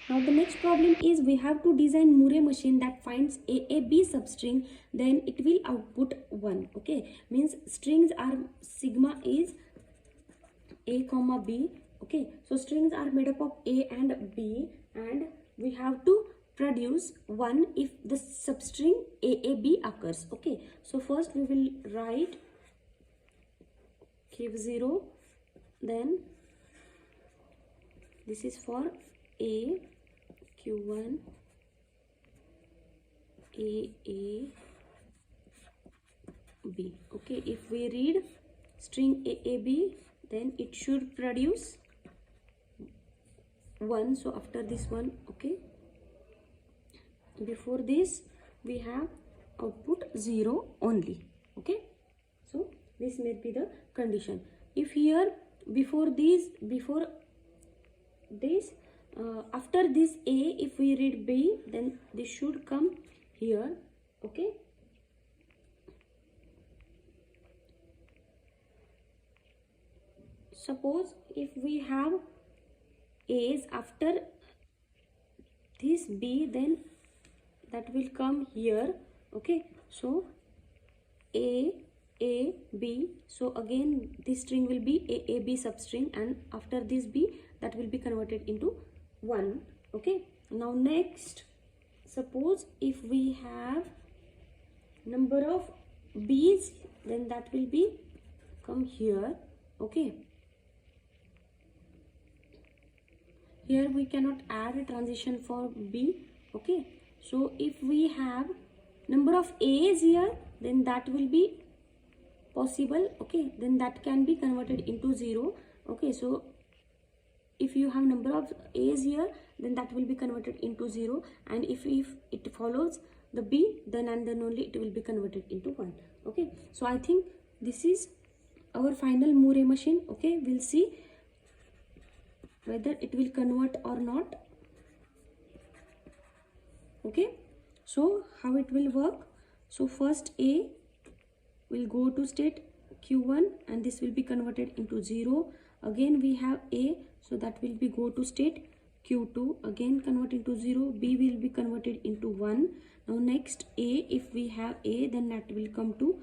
Now the next problem is we have to design Murray machine that finds AAB substring, then it will output 1. Okay, means strings are sigma is A comma B. Okay, so strings are made up of A and B, and we have to produce 1 if the substring AAB occurs. Okay, so first we will write give 0, then this is for A, Q1, A, B. Okay, if we read string AAB, then it should produce 1. So after this one, okay, before this we have output 0 only. Okay, so this may be the condition. If here before this after this A, if we read B, then this should come here. Okay, suppose if we have A's after this B, then that will come here. Okay, so A, B, so again this string will be AAB substring, and after this B, that will be converted into 1. Okay, now next, suppose if we have number of B's, then that will be come here. Okay, here we cannot add a transition for B. Okay, so if we have number of A's here, then that will be possible. Okay, then that can be converted into 0. Okay, so if you have number of A's here, then that will be converted into 0, and if it follows the B, then and then only it will be converted into 1. Okay, so I think this is our final Murray machine. Okay, we'll see whether it will convert or not. Okay, so how it will work? So first A will go to state Q1, and this will be converted into 0. Again we have A, so that will be go to state Q2, again convert into 0. B will be converted into 1. Now next A, if we have A, then that will come to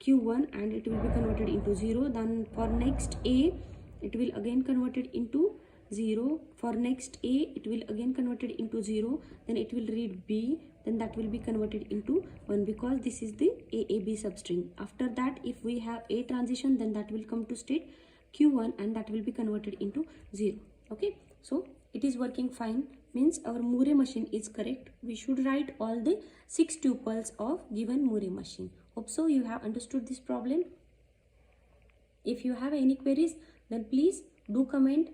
Q1 and it will be converted into 0. Then for next A, it will again converted into 0. For next A, it will again converted into 0. Then it will read B, then that will be converted into 1, because this is the AAB substring. After that, if we have A transition, then that will come to state Q1 and that will be converted into 0. Okay, so it is working fine, means our Murray machine is correct. We should write all the 6 tuples of given Murray machine. Hope so you have understood this problem. If you have any queries, then please do comment,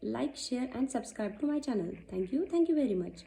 like, share and subscribe to my channel. Thank you very much.